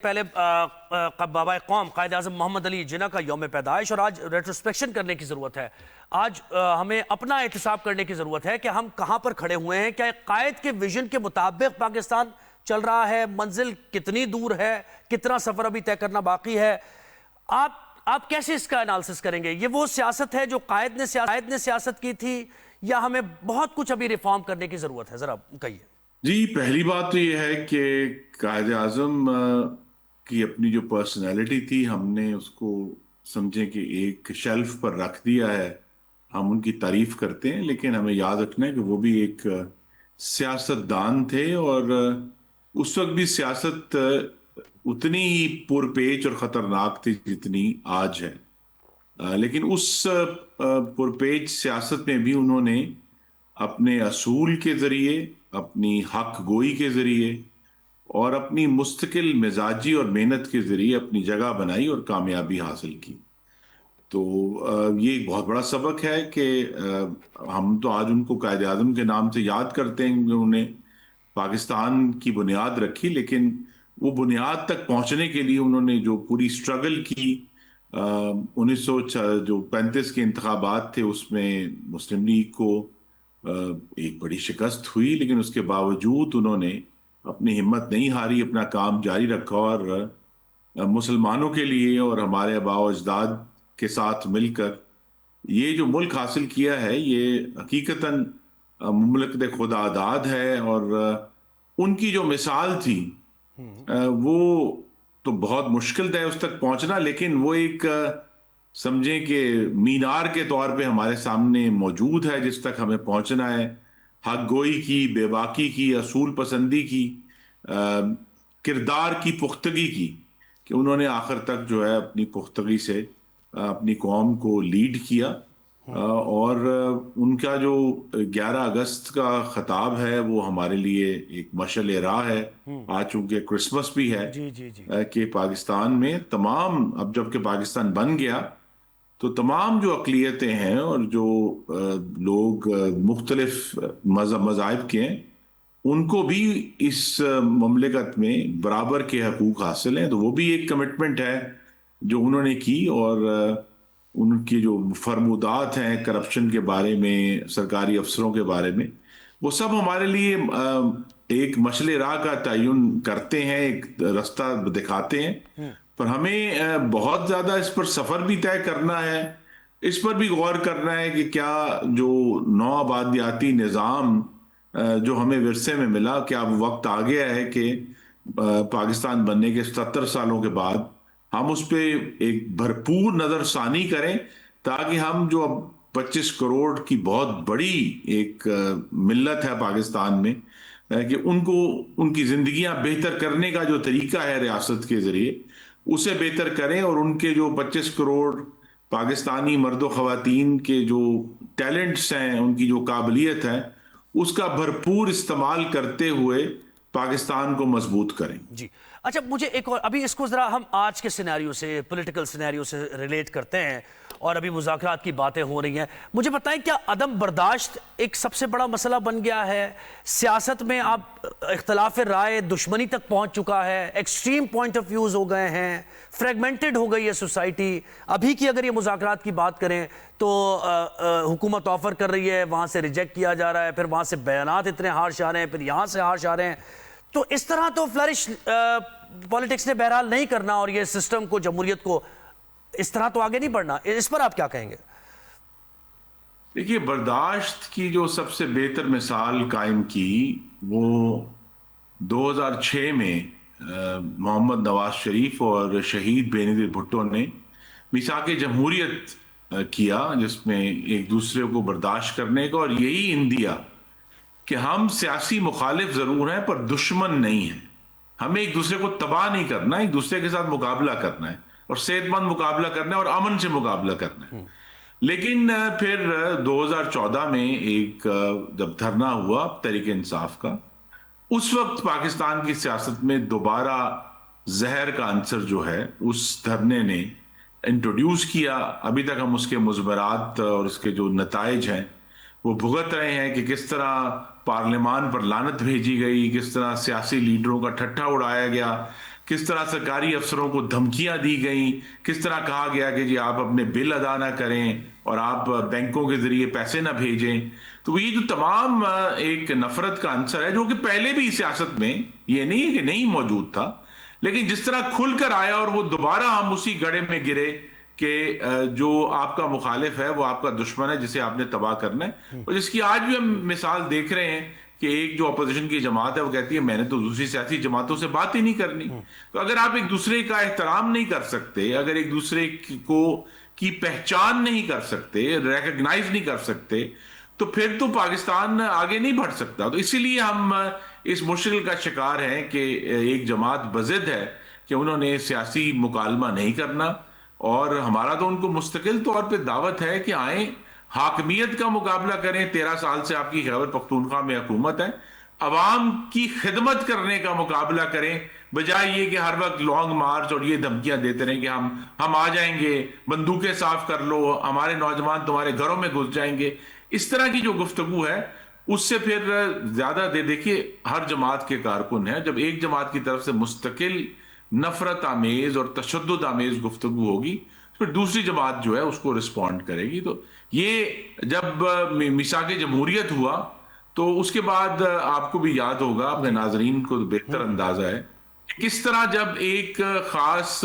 پہلے بابا قوم قائد اعظم محمد علی جناح کا یوم پیدائش، اور آج ریٹروسپیکشن کرنے کی ضرورت ہے۔ آج ہمیں اپنا احتساب کرنے کی ضرورت ہے کہ ہم کہاں پر کھڑے ہوئے ہیں، کیا ایک قائد کے ویژن کے مطابق پاکستان چل رہا ہے، منزل کتنی دور ہے، کتنا سفر ابھی طے کرنا باقی ہے۔ آپ کیسے اس کا انالیسس کریں گے؟ یہ وہ سیاست ہے جو قائد نے سیاست کی تھی، یا ہمیں بہت کچھ ابھی ریفارم کرنے کی ضرورت ہے؟ ذرا کہیے۔ جی، پہلی بات تو یہ ہے کہ قائد اعظم کی اپنی جو پرسنالٹی تھی، ہم نے اس کو سمجھے کہ ایک شیلف پر رکھ دیا ہے۔ ہم ان کی تعریف کرتے ہیں، لیکن ہمیں یاد رکھنا ہے کہ وہ بھی ایک سیاست دان تھے، اور اس وقت بھی سیاست اتنی ہی پرپیچ اور خطرناک تھی جتنی آج ہے۔ لیکن اس پرپیچ سیاست میں بھی انہوں نے اپنے اصول کے ذریعے، اپنی حق گوئی کے ذریعے اور اپنی مستقل مزاجی اور محنت کے ذریعے اپنی جگہ بنائی اور کامیابی حاصل کی۔ تو یہ ایک بہت بڑا سبق ہے کہ ہم تو آج ان کو قائد اعظم کے نام سے یاد کرتے ہیں کہ انہوں نے پاکستان کی بنیاد رکھی، لیکن وہ بنیاد تک پہنچنے کے لیے انہوں نے جو پوری سٹرگل کی، 1935 کے انتخابات تھے، اس میں مسلم لیگ کو ایک بڑی شکست ہوئی، لیکن اس کے باوجود انہوں نے اپنی ہمت نہیں ہاری، اپنا کام جاری رکھا، اور مسلمانوں کے لیے اور ہمارے آباء و اجداد کے ساتھ مل کر یہ جو ملک حاصل کیا ہے، یہ حقیقتاً مملکت خدا داد ہے۔ اور ان کی جو مثال تھی وہ تو بہت مشکل تھا اس تک پہنچنا، لیکن وہ ایک سمجھیں کہ مینار کے طور پہ ہمارے سامنے موجود ہے جس تک ہمیں پہنچنا ہے۔ حق گوئی کی، بے باکی کی، اصول پسندی کی، کردار کی پختگی کی، کہ انہوں نے آخر تک جو ہے اپنی پختگی سے اپنی قوم کو لیڈ کیا۔ اور ان کا جو 11 اگست کا خطاب ہے وہ ہمارے لیے ایک مشعل راہ ہے۔ آج چونکہ کرسمس بھی ہے کہ پاکستان میں تمام، اب جب کہ پاکستان بن گیا تو تمام جو اقلیتیں ہیں اور جو لوگ مختلف مذاہب کے ہیں، ان کو بھی اس مملکت میں برابر کے حقوق حاصل ہیں۔ تو وہ بھی ایک کمٹمنٹ ہے جو انہوں نے کی، اور ان کی جو فرمودات ہیں کرپشن کے بارے میں، سرکاری افسروں کے بارے میں، وہ سب ہمارے لیے ایک مشعل راہ کا تعین کرتے ہیں، ایک رستہ دکھاتے ہیں۔ پر ہمیں بہت زیادہ اس پر سفر بھی طے کرنا ہے، اس پر بھی غور کرنا ہے کہ کیا جو نو آبادیاتی نظام جو ہمیں ورثے میں ملا، کیا اب وقت آ گیا ہے کہ پاکستان بننے کے 77 سالوں کے بعد ہم اس پہ ایک بھرپور نظر ثانی کریں، تاکہ ہم جو اب 25 کروڑ کی بہت بڑی ایک ملت ہے پاکستان میں، کہ ان کو ان کی زندگیاں بہتر کرنے کا جو طریقہ ہے ریاست کے ذریعے، اسے بہتر کریں، اور ان کے جو 25 کروڑ پاکستانی مرد و خواتین کے جو ٹیلنٹس ہیں، ان کی جو قابلیت ہے، اس کا بھرپور استعمال کرتے ہوئے پاکستان کو مضبوط کریں۔ جی اچھا، مجھے ایک اور، ابھی اس کو ذرا ہم آج کے سینیریو سے، پولیٹیکل سینیریو سے ریلیٹ کرتے ہیں، اور ابھی مذاکرات کی باتیں ہو رہی ہیں۔ مجھے بتائیں، کیا عدم برداشت ایک سب سے بڑا مسئلہ بن گیا ہے سیاست میں؟ آپ اختلاف رائے دشمنی تک پہنچ چکا ہے، ایکسٹریم پوائنٹ آف ویوز ہو گئے ہیں، فریگمنٹڈ ہو گئی ہے سوسائٹی۔ ابھی کی اگر یہ مذاکرات کی بات کریں تو حکومت آفر کر رہی ہے، وہاں سے ریجیکٹ کیا جا رہا ہے، پھر وہاں سے بیانات اتنے ہارش آ رہے ہیں، پھر یہاں سے ہارش آ رہے ہیں۔ تو اس طرح تو فلرش پالیٹکس نے بہرحال نہیں کرنا، اور یہ سسٹم کو، جمہوریت کو اس طرح تو آگے نہیں بڑھنا۔ اس پر آپ کیا کہیں گے؟ دیکھیے، برداشت کی جو سب سے بہتر مثال قائم کی وہ 2006 میں محمد نواز شریف اور شہید بینظیر بھٹو نے میثاق جمہوریت کیا، جس میں ایک دوسرے کو برداشت کرنے کا اور یہی اندیا کہ ہم سیاسی مخالف ضرور ہیں پر دشمن نہیں ہیں، ہمیں ایک دوسرے کو تباہ نہیں کرنا، ایک دوسرے کے ساتھ مقابلہ کرنا ہے، اور صحت مند مقابلہ کرنا ہے، اور امن سے مقابلہ کرنا ہے۔ لیکن پھر 2014 میں ایک جب دھرنا ہوا تحریک انصاف کا، اس وقت پاکستان کی سیاست میں دوبارہ زہر کا عنصر جو ہے اس دھرنے نے انٹروڈیوس کیا۔ ابھی تک ہم اس کے مضمرات اور اس کے جو نتائج ہیں وہ بھگت رہے ہیں، کہ کس طرح پارلیمان پر لعنت بھیجی گئی، کس طرح سیاسی لیڈروں کا ٹھٹھا اڑایا گیا، کس طرح سرکاری افسروں کو دھمکیاں دی گئیں، کس طرح کہا گیا کہ جی آپ اپنے بل ادا نہ کریں اور آپ بینکوں کے ذریعے پیسے نہ بھیجیں. تو یہ جو تمام ایک نفرت کا عنصر ہے جو کہ پہلے بھی سیاست میں یہ نہیں ہے کہ نہیں موجود تھا، لیکن جس طرح کھل کر آیا اور وہ دوبارہ ہم اسی گڑھے میں گرے کہ جو آپ کا مخالف ہے وہ آپ کا دشمن ہے جسے آپ نے تباہ کرنا ہے. اور جس کی آج بھی ہم مثال دیکھ رہے ہیں کہ ایک جو اپوزیشن کی جماعت ہے وہ کہتی ہے میں نے تو دوسری سیاسی جماعتوں سے بات ہی نہیں کرنی. تو اگر آپ ایک دوسرے کا احترام نہیں کر سکتے، اگر ایک دوسرے کو کی پہچان نہیں کر سکتے، ریکگنائز نہیں کر سکتے، تو پھر تو پاکستان آگے نہیں بڑھ سکتا. تو اسی لیے ہم اس مشکل کا شکار ہیں کہ ایک جماعت بضد ہے کہ انہوں نے سیاسی مکالمہ نہیں کرنا، اور ہمارا تو ان کو مستقل طور پہ دعوت ہے کہ آئیں، حاکمیت کا مقابلہ کریں. 13 سال سے آپ کی خیبر پختونخوا میں حکومت ہے، عوام کی خدمت کرنے کا مقابلہ کریں، بجائے یہ کہ ہر وقت لانگ مارچ اور یہ دھمکیاں دیتے رہیں کہ ہم آ جائیں گے، بندوقیں صاف کر لو، ہمارے نوجوان تمہارے گھروں میں گھس جائیں گے. اس طرح کی جو گفتگو ہے اس سے پھر زیادہ دیکھیے ہر جماعت کے کارکن ہیں، جب ایک جماعت کی طرف سے مستقل نفرت آمیز اور تشدد آمیز گفتگو ہوگی پھر دوسری جماعت جو ہے اس کو رسپونڈ کرے گی. تو یہ جب میثاق جمہوریت ہوا تو اس کے بعد آپ کو بھی یاد ہوگا، اپنے ناظرین کو بہتر اندازہ ہے کہ کس طرح جب ایک خاص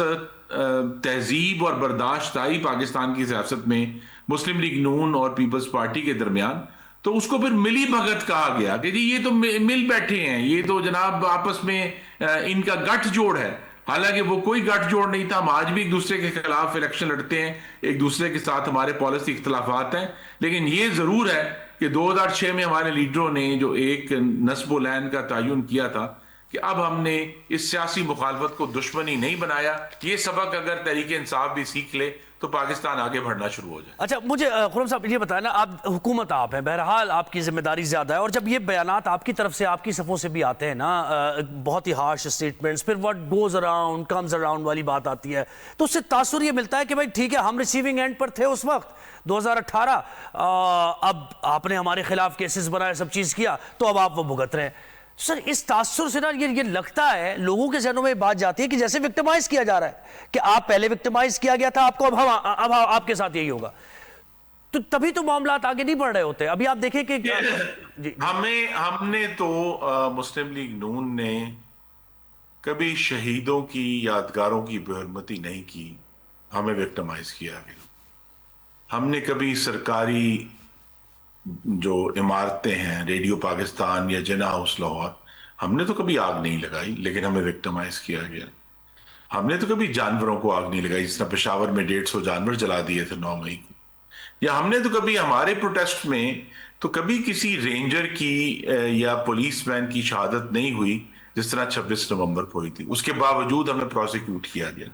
تہذیب اور برداشت آئی پاکستان کی سیاست میں مسلم لیگ نون اور پیپلز پارٹی کے درمیان، تو اس کو پھر ملی بھگت کہا گیا کہ جی یہ تو مل بیٹھے ہیں، یہ تو جناب آپس میں ان کا گٹھ جوڑ ہے. حالانکہ وہ کوئی گٹھ جوڑ نہیں تھا. ہم آج بھی ایک دوسرے کے خلاف الیکشن لڑتے ہیں، ایک دوسرے کے ساتھ ہمارے پالیسی اختلافات ہیں، لیکن یہ ضرور ہے کہ 2006 میں ہمارے لیڈروں نے جو ایک نصب و لعن کا تعین کیا تھا کہ اب ہم نے اس سیاسی مخالفت کو دشمنی نہیں بنایا. یہ سبق اگر تحریک انصاف بھی سیکھ لے تو پاکستان آگے بڑھنا شروع ہو جائے. اچھا مجھے خرم صاحب یہ بتائیں نا، آپ حکومت آپ ہیں، بہرحال آپ کی ذمہ داری زیادہ ہے، اور جب یہ بیانات آپ کی طرف سے آپ کی صفوں سے بھی آتے ہیں نا، بہت ہی ہارش اسٹیٹمنٹس، پھر what goes around comes around والی بات آتی ہے، تو اس سے تاثر یہ ملتا ہے کہ بھائی ٹھیک ہے ہم ریسیونگ اینڈ پر تھے اس وقت 2018، اب آپ نے ہمارے خلاف کیسز بنائے، سب چیز کیا، تو اب آپ وہ بھگت رہے ہیں. سر اس تاثر سے نا یہ لگتا ہے لوگوں کے ذہنوں میں بات جاتی ہے کہ جیسے وکٹمائز کیا جا رہا ہے کہ آپ پہلے وکٹمائز کیا گیا تھا، آپ کو اب آپ کے ساتھ یہی ہوگا. تو تبھی تو معاملات آگے نہیں بڑھ رہے ہوتے. ابھی آپ دیکھیں کہ ہم نے تو مسلم لیگ نون نے کبھی شہیدوں کی یادگاروں کی بے حرمتی نہیں کی، ہمیں وکٹمائز کیا گیا. ہم نے کبھی سرکاری جو عمارتیں ہیں، ریڈیو پاکستان یا جناح ہاؤس لاہور، ہم نے تو کبھی آگ نہیں لگائی لیکن ہمیں وکٹمائز کیا گیا. ہم نے تو کبھی جانوروں کو آگ نہیں لگائی، جس طرح پشاور میں 150 جانور جلا دیے تھے 9 مئی کو. یا ہم نے تو کبھی ہمارے پروٹیسٹ میں تو کبھی کسی رینجر کی یا پولیس مین کی شہادت نہیں ہوئی جس طرح 26 نومبر کو ہوئی تھی. اس کے باوجود ہمیں پروسیکیوٹ کیا گیا.